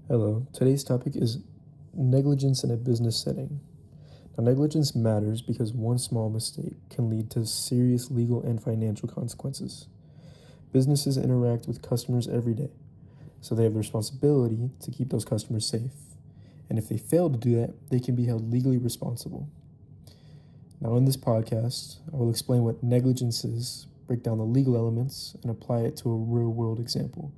Hello, today's topic is negligence in a business setting. Now, negligence matters because one small mistake can lead to serious legal and financial consequences. Businesses interact with customers every day, so they have the responsibility to keep those customers safe. And if they fail to do that, they can be held legally responsible. Now, in this podcast, I will explain what negligence is, break down the legal elements, and apply it to a real world example,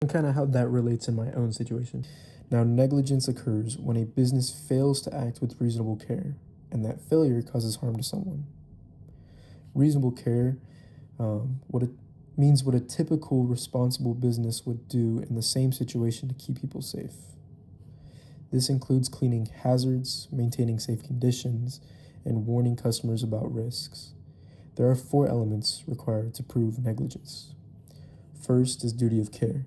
and kind of how that relates in my own situation. Now, negligence occurs when a business fails to act with reasonable care, and that failure causes harm to someone. Reasonable care, what it means what a typical responsible business would do in the same situation to keep people safe. This includes cleaning hazards, maintaining safe conditions, and warning customers about risks. There are 4 elements required to prove negligence. First is duty of care.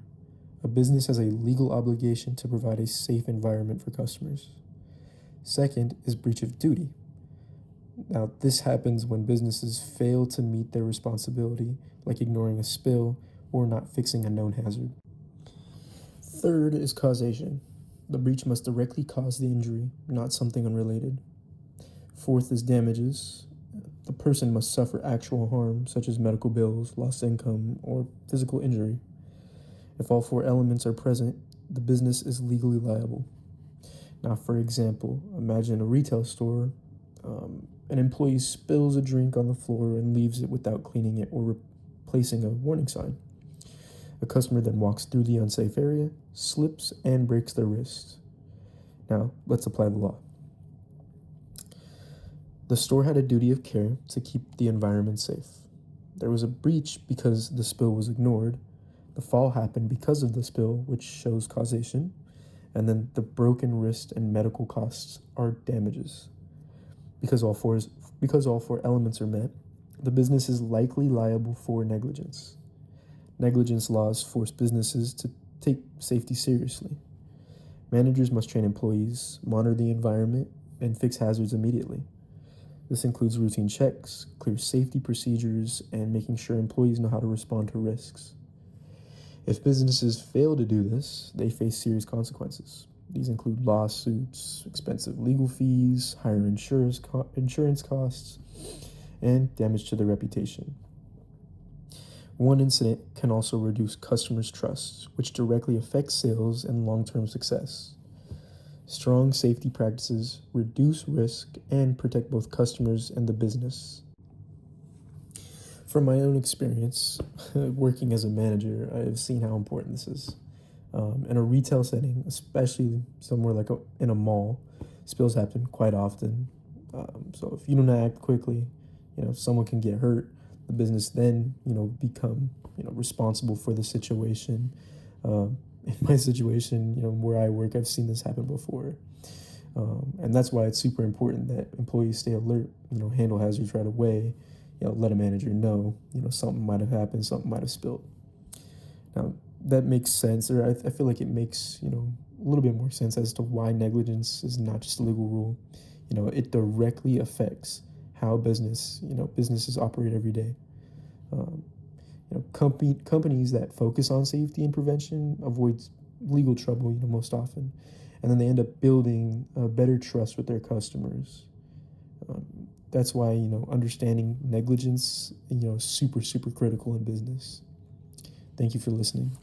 A business has a legal obligation to provide a safe environment for customers. Second is breach of duty. Now, this happens when businesses fail to meet their responsibility, like ignoring a spill or not fixing a known hazard. Third is causation. The breach must directly cause the injury, not something unrelated. Fourth is damages. The person must suffer actual harm, such as medical bills, lost income, or physical injury. If all 4 elements are present, the business is legally liable. Now, for example, imagine a retail store. An employee spills a drink on the floor and leaves it without cleaning it or replacing a warning sign. A customer then walks through the unsafe area, slips, and breaks their wrist. Now, let's apply the law. The store had a duty of care to keep the environment safe. There was a breach because the spill was ignored. The fall happened because of the spill, which shows causation, and then the broken wrist and medical costs are damages. Because all four elements are met, the business is likely liable for negligence. Negligence laws force businesses to take safety seriously. Managers must train employees, monitor the environment, and fix hazards immediately. This includes routine checks, clear safety procedures, and making sure employees know how to respond to risks. If businesses fail to do this, they face serious consequences. These include lawsuits, expensive legal fees, higher insurance costs, and damage to their reputation. One incident can also reduce customers' trust, which directly affects sales and long-term success. Strong safety practices reduce risk and protect both customers and the business. From my own experience, working as a manager, I've seen how important this is. In a retail setting, especially somewhere like in a mall, spills happen quite often. So if you don't act quickly, someone can get hurt. The business then, become, responsible for the situation. In my situation, where I work, I've seen this happen before. And that's why it's super important that employees stay alert, handle hazards right away, let a manager know, something might have happened, something might have spilled. Now, that makes sense, or I feel like it makes, a little bit more sense as to why negligence is not just a legal rule. It directly affects how businesses operate every day. Companies that focus on safety and prevention avoid legal trouble, most often. And then they end up building a better trust with their customers. That's why, understanding negligence, is super, super critical in business. Thank you for listening.